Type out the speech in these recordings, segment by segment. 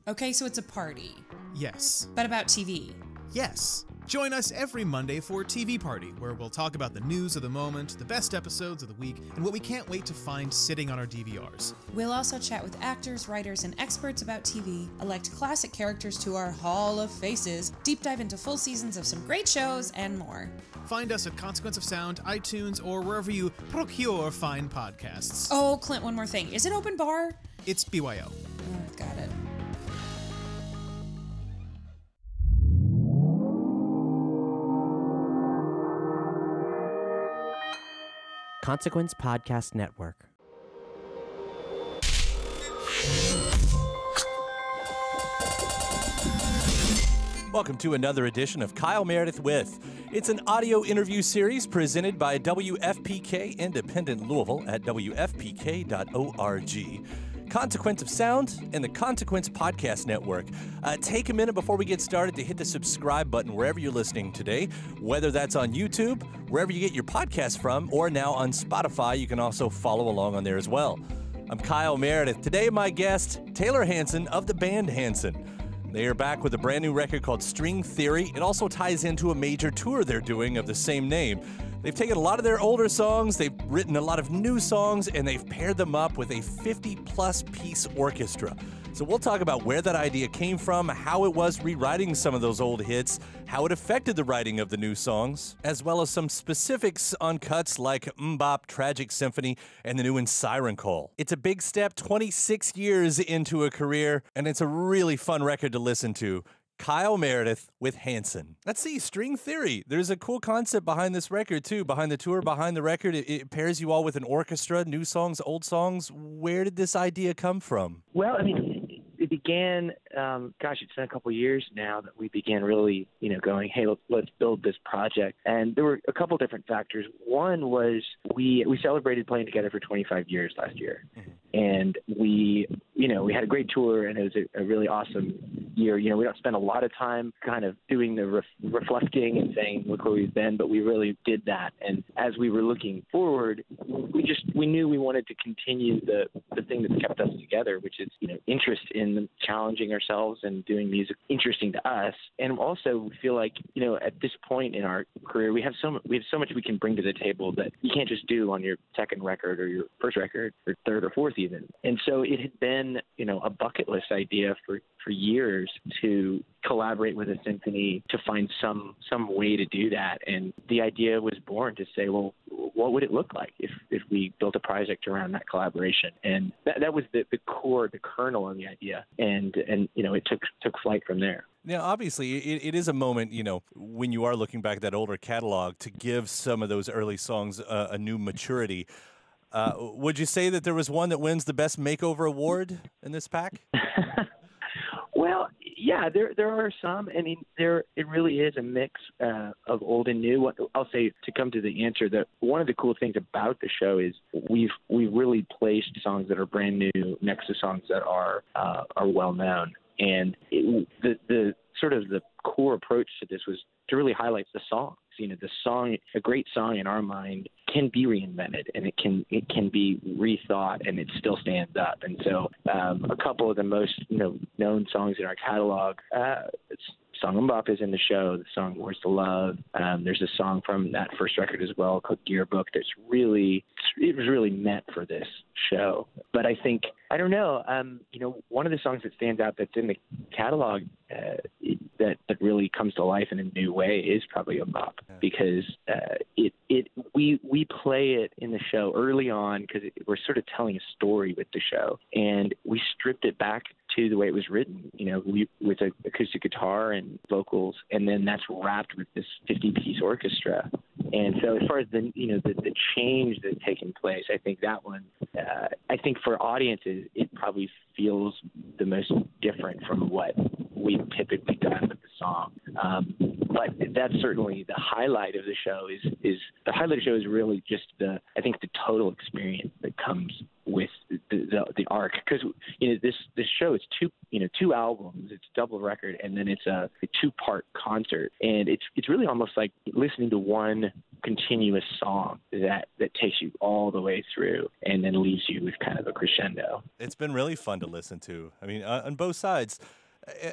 Okay, so it's a party. Yes. But about TV. Yes. Join us every Monday for TV Party, where we'll talk about the news of the moment, the best episodes of the week, and what we can't wait to find sitting on our DVRs. We'll also chat with actors, writers, and experts about TV, elect classic characters to our Hall of Faces, deep dive into full seasons of some great shows, and more. Find us at Consequence of Sound, iTunes, or wherever you procure fine podcasts. Oh, Clint, one more thing. Is it open bar? It's BYO. Oh, got it. Consequence Podcast Network. Welcome to another edition of Kyle Meredith With. It's an audio interview series presented by WFPK Independent Louisville at WFPK.org. Consequence of Sound and the Consequence Podcast Network. Take a minute before we get started to hit the subscribe button wherever you're listening today, whether that's on YouTube, wherever you get your podcast from, or now on Spotify. You can also follow along on there as well. I'm Kyle Meredith. Today, my guest, Taylor Hanson of the band Hanson. They are back with a brand new record called String Theory. It also ties into a major tour they're doing of the same name. They've taken a lot of their older songs, they've written a lot of new songs, and they've paired them up with a 50-plus piece orchestra. So we'll talk about where that idea came from, how it was rewriting some of those old hits, how it affected the writing of the new songs, as well as some specifics on cuts like Mbop, Tragic Symphony, and the new one Siren Call. It's a big step, 26 years into a career, and it's a really fun record to listen to. Kyle Meredith with Hanson. Let's see, String Theory. There's a cool concept behind this record, too. Behind the tour, behind the record, it pairs you all with an orchestra, new songs, old songs. Where did this idea come from? Well, I mean, it began, it's been a couple of years now that we began really, going, hey, let's build this project. And there were a couple different factors. One was we celebrated playing together for 25 years last year. Mm-hmm. And we had a great tour, and it was a really awesome year. We don't spend a lot of time kind of doing the reflecting and saying, look where we've been, but we really did that. And as we were looking forward, we knew we wanted to continue the thing that's kept us together, which is, interest in challenging ourselves and doing music interesting to us. And also we feel like, at this point in our career, we have so much we can bring to the table that you can't just do on your second record or your first record or third or fourth even. And so it had been, a bucket list idea for years to collaborate with a symphony to find some way to do that. And the idea was born to say, well, what would it look like if we built a project around that collaboration? And that was the core, the kernel of the idea. And it took flight from there. Now, obviously, it is a moment, when you are looking back at that older catalog to give some of those early songs a new maturity. Would you say that there was one that wins the Best Makeover Award in this pack? Well, yeah, there are some. I mean, it really is a mix of old and new. I'll say, to come to the answer, that one of the cool things about the show is we've really placed songs that are brand new next to songs that are well known. And the sort of the core approach to this was to really highlight the songs. The song, a great song in our mind, can be reinvented, and it can be rethought, and it still stands up. And so a couple of the most known songs in our catalog, Song Mbop is in the show, the song Where's the Love. There's a song from that first record as well called Yearbook it was really meant for this show. But I think, I don't know, one of the songs that stands out that's in the catalog that really comes to life in a new way is probably Mbop, because we play it in the show early on because we're sort of telling a story with the show, and we stripped it back to the way it was written, with an acoustic guitar and vocals, and then that's wrapped with this 50-piece orchestra. And so as far as the change that's taken place, I think that one, I think for audiences, it probably feels the most different from what we've typically done with the song. But that's certainly the highlight of the show is really just the total experience that comes with the arc, because this show is two albums, it's a double record, and then it's a two-part concert, and it's really almost like listening to one continuous song that takes you all the way through and then leaves you with kind of a crescendo. It's been really fun to listen to. I mean, on both sides.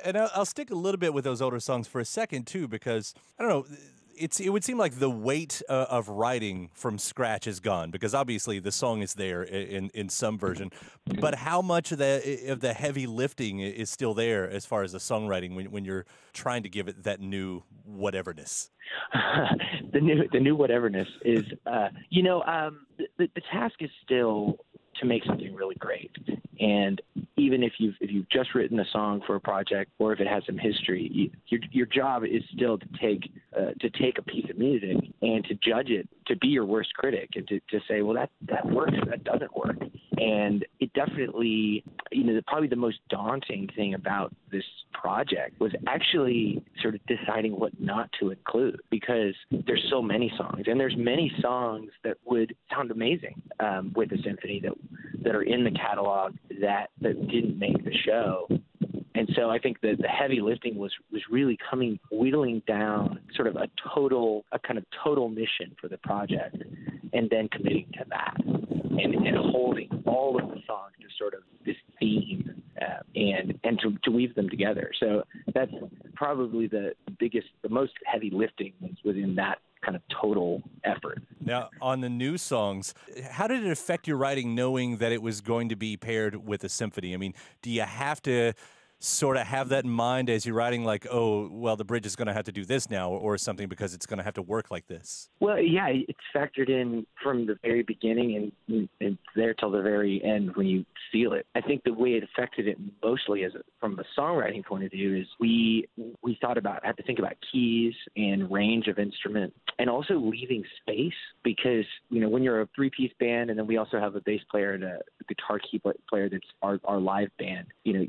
And I'll stick a little bit with those older songs for a second, too, because, I don't know, it would seem like the weight of writing from scratch is gone, because obviously the song is there in some version. But how much of the heavy lifting is still there as far as the songwriting when you're trying to give it that new whateverness? The new whateverness is, the task is still to make something really great. And even if you've just written a song for a project, or if it has some history, your job is still to take a piece of music and to judge it, to be your worst critic, and to say, well, that works, or that doesn't work. And it definitely, probably the most daunting thing about this project was actually sort of deciding what not to include, because there's so many songs, and there's many songs that would sound amazing with a symphony that are in the catalog that didn't make the show. And so I think that the heavy lifting was really whittling down sort of a kind of total mission for the project, and then committing to that and holding all of the songs to sort of this theme and to weave them together. So that's probably the most heavy lifting was in that kind of total effort. Now, on the new songs, how did it affect your writing knowing that it was going to be paired with a symphony? I mean, do you have to sort of have that in mind as you're writing, like, oh, well, the bridge is going to have to do this now or something because it's going to have to work like this? Well, yeah, it's factored in from the very beginning and it's there till the very end when you feel it. I think the way it affected it mostly from a songwriting point of view is we had to think about keys and range of instrument, and also leaving space, because, when you're a three-piece band, and then we also have a bass player and a guitar key player that's our live band, you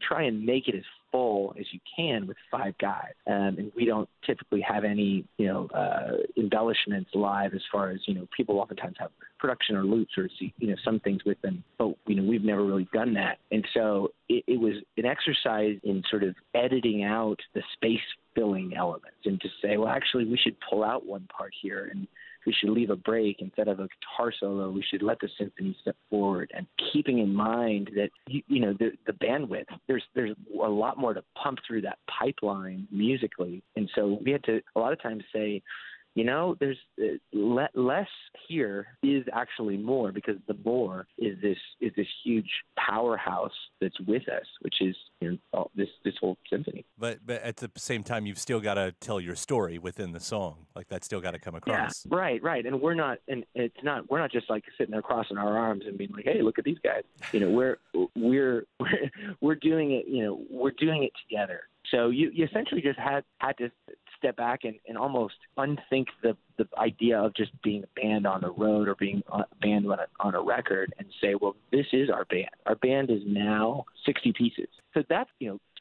try and make it as full as you can with five guys. And we don't typically have any, embellishments live, as far as, people oftentimes have production or loops or, some things with them, but, we've never really done that. And so it was an exercise in sort of editing out the space filling elements, and to say, well, actually we should pull out one part here, and we should leave a break. Instead of a guitar solo, we should let the symphony step forward, and keeping in mind that, the bandwidth, there's a lot more to pump through that pipeline musically. And so we had to a lot of times say, there's less here is actually more, because the more is this huge powerhouse that's with us, which is this whole symphony. But at the same time, you've still got to tell your story within the song. Like, that's still got to come across. Yeah, right. And we're not just like sitting there crossing our arms and being like, hey, look at these guys. We're doing it. We're doing it together. So you essentially just had to step back and almost unthink the idea of just being a band on the road or being a band on a record, and say, well, this is our band. Our band is now 60 pieces. So that's,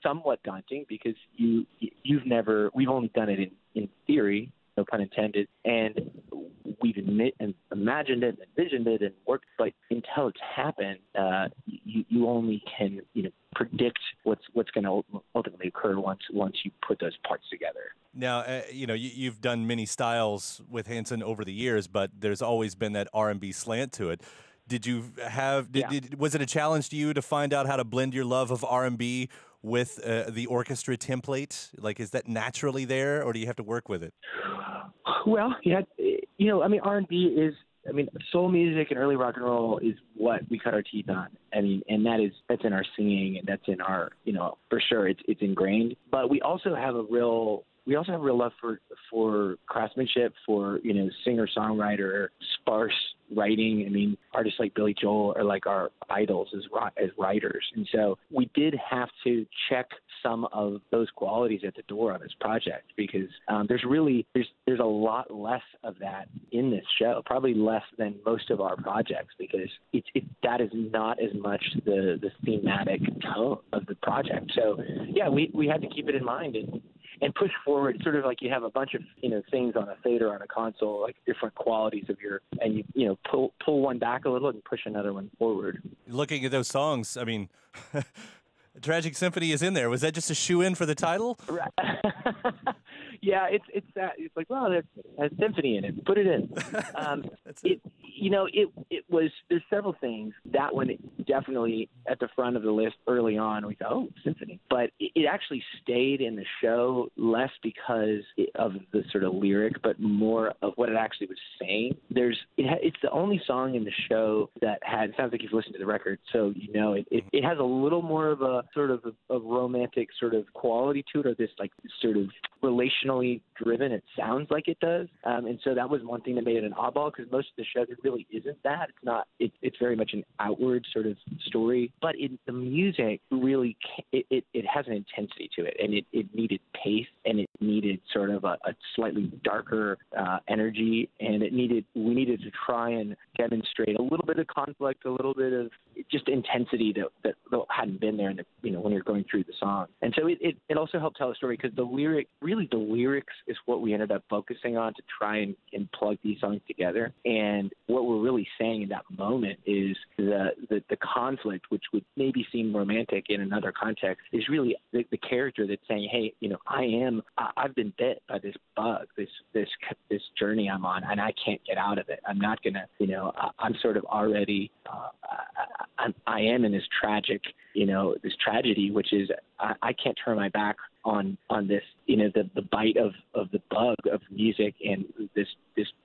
somewhat daunting, because we've only done it in theory, no pun intended, and we've imagined it, envisioned it, and worked. But until it's happened, you only can predict what's going to ultimately occur once you put those parts together. Now, you've done many styles with Hanson over the years, but there's always been that R&B slant to it. Did you have? Was it a challenge to you to find out how to blend your love of R&B with the orchestra template? Like, is that naturally there, or do you have to work with it? Well, yeah, R&B is. Soul music and early rock and roll is what we cut our teeth on. And that's in our singing, and that's in our, for sure it's ingrained. But we also have a real love for craftsmanship, for, singer-songwriter, sparse writing. Artists like Billy Joel are like our idols as writers. And so we did have to check some of those qualities at the door on this project, because there's a lot less of that in this show, probably less than most of our projects, because that is not as much the thematic tone of the project. So yeah, we had to keep it in mind and push forward, sort of like you have a bunch of things on a fader on a console, like different qualities of and you pull one back a little and push another one forward. Looking at those songs, Tragic Symphony is in there. Was that just a shoe-in for the title? Yeah, it's that. It's like, well, there's a symphony in it. Put it in. It was. There's several things. That one definitely at the front of the list early on. We thought, oh, symphony, but it actually stayed in the show less because of the sort of lyric, but more of what it actually was saying. It's the only song in the show that had. It sounds like you've listened to the record, so you know it has a little more of a sort of a romantic sort of quality to it, or this like sort of relationally driven. It sounds like it does, and so that was one thing that made it an oddball, because most of the show there really isn't that. It's not. It's very much an outward sort of story, but the music really it has an intensity to it, and it needed pace, and it needed sort of a slightly darker energy, and we needed to try and demonstrate a little bit of conflict, a little bit of just intensity that hadn't been there when you're going through the song. And so it also helped tell a story, because the lyrics is what we ended up focusing on to try and plug these songs together. And what we're really saying in that moment is the conflict, which would maybe seem romantic in another context, is really the character that's saying, hey, I've been bit by this bug, this journey I'm on, and I can't get out of it. I'm not gonna, I'm sort of already, I am in this this tragedy, which is I can't turn my back on this, the bite of the bug of music and this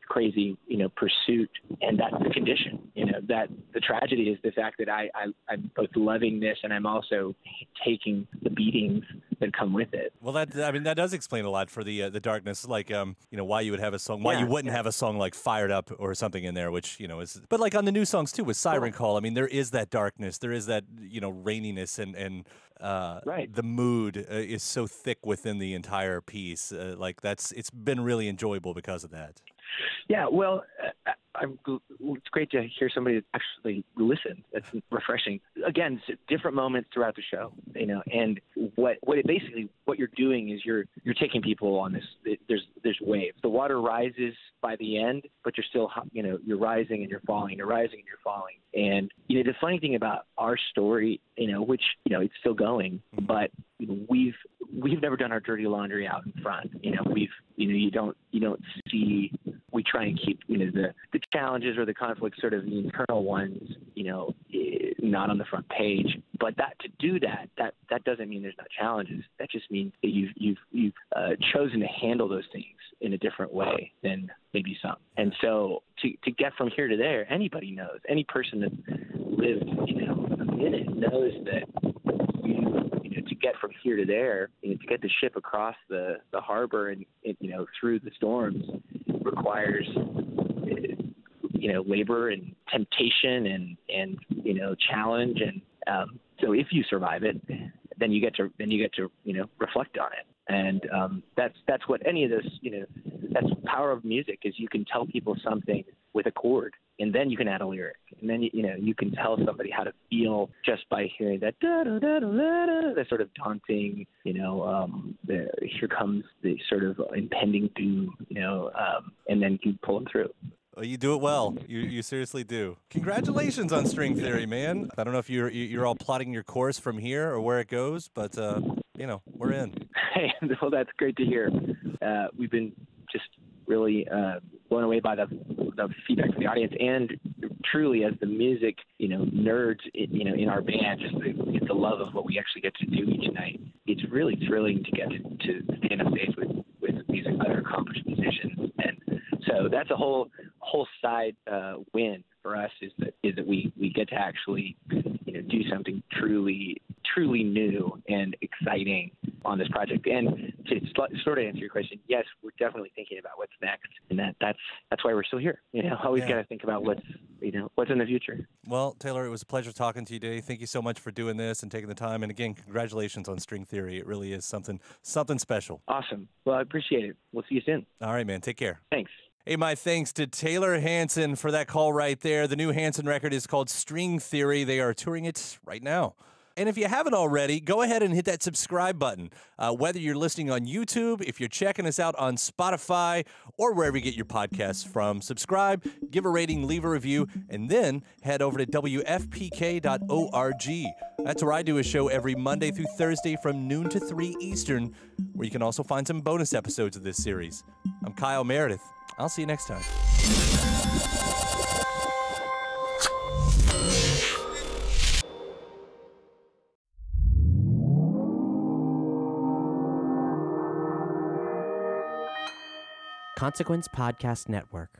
crazy, pursuit. And that's the condition, that the tragedy is the fact that I'm both loving this and I'm also taking the beatings that come with it. Well, that does explain a lot for the darkness, like, why you would have a song, why you wouldn't have a song like Fired Up or something in there, which, is, but like on the new songs too, with Siren Call, I mean, there is that darkness, there is that, raininess, and right. The mood is so thick within the entire piece. It's been really enjoyable because of that. Yeah, well, it's great to hear somebody that actually listened. That's refreshing. Again, different moments throughout the show, and what you're doing is you're taking people on this. There's waves. The water rises by the end, but you're still, you're rising and you're falling. You're rising and you're falling. And the funny thing about our story, which it's still going, but we've never done our dirty laundry out in front. You don't see. We try and keep the challenges or the conflicts, sort of the internal ones, not on the front page. But to do that doesn't mean there's not challenges. That just means that you've chosen to handle those things in a different way than maybe some. And so to get from here to there, anybody knows. Any person that lived a minute knows that to get from here to there, to get the ship across the harbor and through the storms requires labor and temptation and challenge, and so if you survive it, then you get to reflect on it. And that's what any of this, that's the power of music, is you can tell people something with a chord, and then you can add a lyric, and then you can tell somebody how to feel just by hearing that that sort of daunting, here comes the sort of impending doom, and then you pull them through. Well, you do it well. You seriously do. Congratulations on String Theory, man. I don't know if you're all plotting your course from here or where it goes, but we're in. Hey, well, that's great to hear. We've been just really blown away by the feedback from the audience, and truly, as the music nerds in our band, just the love of what we actually get to do each night. It's really thrilling to get to stand up stage with these other accomplished musicians, and so that's a whole side win for us, is that we get to actually do something truly new and exciting on this project. And to sort of answer your question, yes, we're definitely thinking about what's next, and that's why we're still here. Always got to think about what's in the future. Well, Taylor, it was a pleasure talking to you today. Thank you so much for doing this and taking the time. And again, congratulations on String Theory. It really is something special. Awesome. Well, I appreciate it. We'll see you soon. All right, man. Take care. Thanks. Hey, my thanks to Taylor Hanson for that call right there. The new Hanson record is called String Theory. They are touring it right now. And if you haven't already, go ahead and hit that subscribe button. Whether you're listening on YouTube, if you're checking us out on Spotify, or wherever you get your podcasts from, subscribe, give a rating, leave a review, and then head over to WFPK.org. That's where I do a show every Monday through Thursday from noon to 3 Eastern, where you can also find some bonus episodes of this series. I'm Kyle Meredith. I'll see you next time. Consequence Podcast Network.